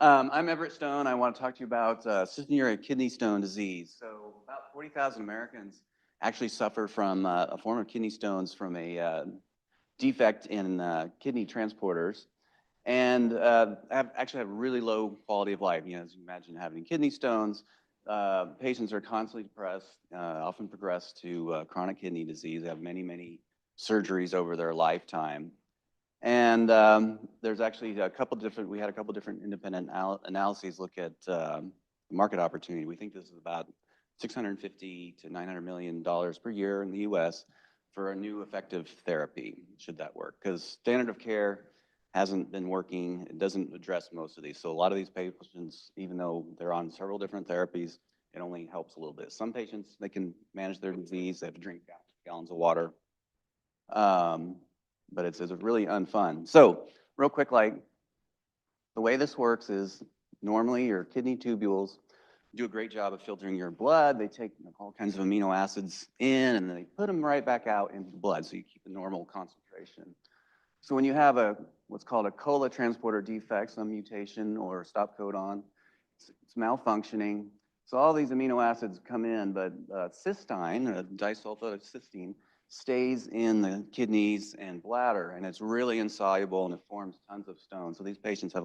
I'm Everett Stone. I want to talk to you about cystinuria kidney stone disease. So about 40,000 Americans actually suffer from a form of kidney stones from a defect in kidney transporters, and actually have really low quality of life. You know, as you imagine having kidney stones, patients are constantly depressed, often progress to chronic kidney disease. They have many, many surgeries over their lifetime. And there's actually a couple different, we had a couple different independent analyses look at market opportunity. We think this is about $650 to $900 million per year in the US for a new effective therapy, should that work. Because standard of care hasn't been working. It doesn't address most of these. So a lot of these patients, even though they're on several different therapies, it only helps a little bit. Some patients, they can manage their disease. They have to drink gallons of water. But it's really unfun. So real quick, like the way this works is normally your kidney tubules do a great job of filtering your blood. They take all kinds of amino acids in and then they put them right back out into the blood so you keep a normal concentration. So when you have what's called a COLA transporter defect, some mutation or stop codon, it's malfunctioning. So all these amino acids come in, but cystine, disulfide of cysteine, stays in the kidneys and bladder, and it's really insoluble and it forms tons of stones. So these patients have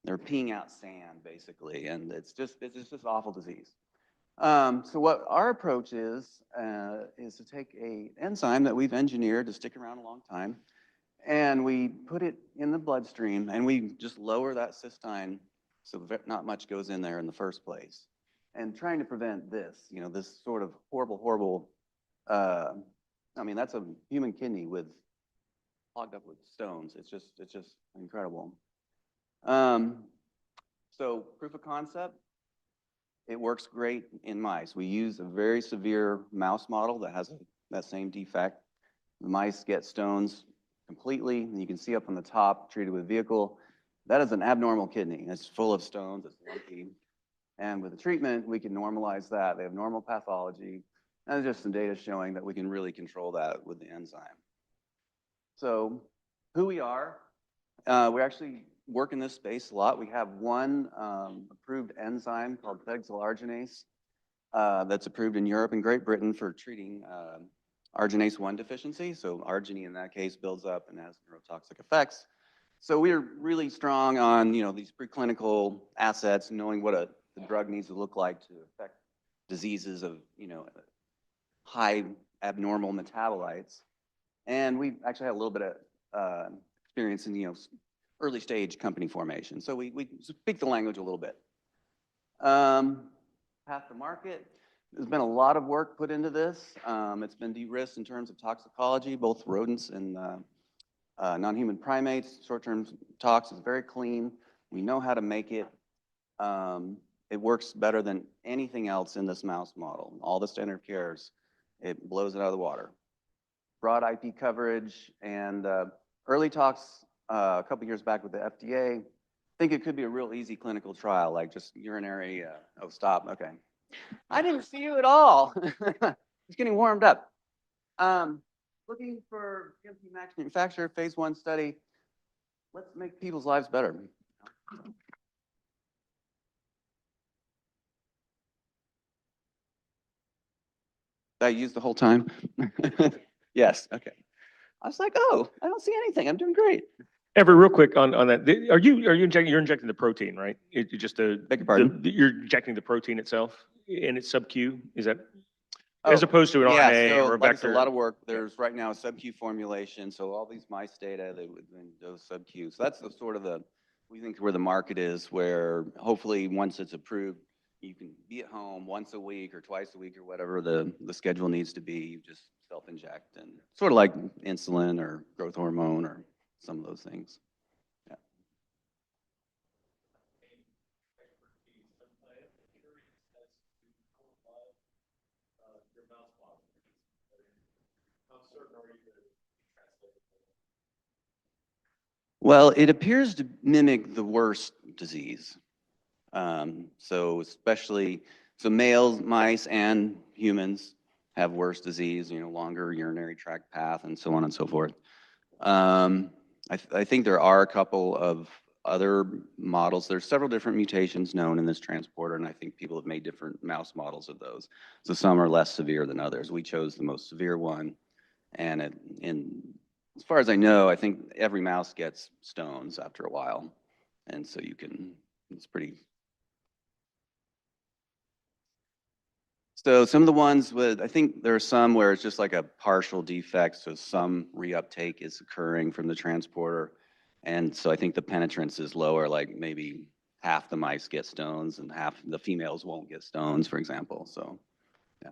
they're peeing out sand basically, and it's just awful disease. So what our approach is to take an enzyme that we've engineered to stick around a long time, and we put it in the bloodstream, and we just lower that cystine so not much goes in there in the first place. And trying to prevent this, you know, this sort of horrible, I mean, that's a human kidney clogged up with stones. It's just incredible. So proof of concept, it works great in mice. We use a very severe mouse model that has that same defect. The mice get stones completely, and you can see up on the top, treated with vehicle. That is an abnormal kidney. It's full of stones, it's lumpy. And with the treatment, we can normalize that. They have normal pathology. And there's just some data showing that we can really control that with the enzyme. So who we are, we actually work in this space a lot. We have one approved enzyme called pegsilarginase that's approved in Europe and Great Britain for treating arginase 1 deficiency. So arginine in that case builds up and has neurotoxic effects. So we're really strong on these preclinical assets, knowing what the drug needs to look like to affect diseases of high abnormal metabolites. And we actually had a little bit of experience in early stage company formation. So we speak the language a little bit. Path to market. There's been a lot of work put into this. It's been de-risked in terms of toxicology, both rodents and non-human primates. Short-term tox is very clean. We know how to make it. It works better than anything else in this mouse model. All the standard of cares, it blows it out of the water. Broad IP coverage and early talks a couple years back with the FDA. I think it could be a real easy clinical trial, like just urinary, oh, stop, okay. I didn't see you at all. Just getting warmed up. Looking for GMP manufacturer phase 1 study. Let's make people's lives better. Did I use the whole time? Yes, okay. I was like, oh, I don't see anything. I'm doing great. Everett, real quick on that. You're injecting the protein, right? Beg your pardon? You're injecting the protein itself and it's sub-Q, is that? As opposed to an RNA or a vector. A lot of work. There's right now a sub-Q formulation. So all these mice data, they would those sub-Q. So that's we think where the market is, where hopefully once it's approved, you can be at home once a week or twice a week or whatever the schedule needs to be. You just self-inject, and sort of like insulin or growth hormone or some of those things. Yeah. Well, it appears to mimic the worst disease. So males, mice, and humans have worse disease, longer urinary tract path and so on and so forth. I think there are a couple of other models. There's several different mutations known in this transporter, and I think people have made different mouse models of those. So some are less severe than others. We chose the most severe one, and as far as I know, I think every mouse gets stones after a while, and so it's pretty. So some of the ones with, I think there are some where it's just like a partial defect, so some reuptake is occurring from the transporter. And so I think the penetrance is lower, like maybe half the mice get stones and half the females won't get stones, for example. So, yeah.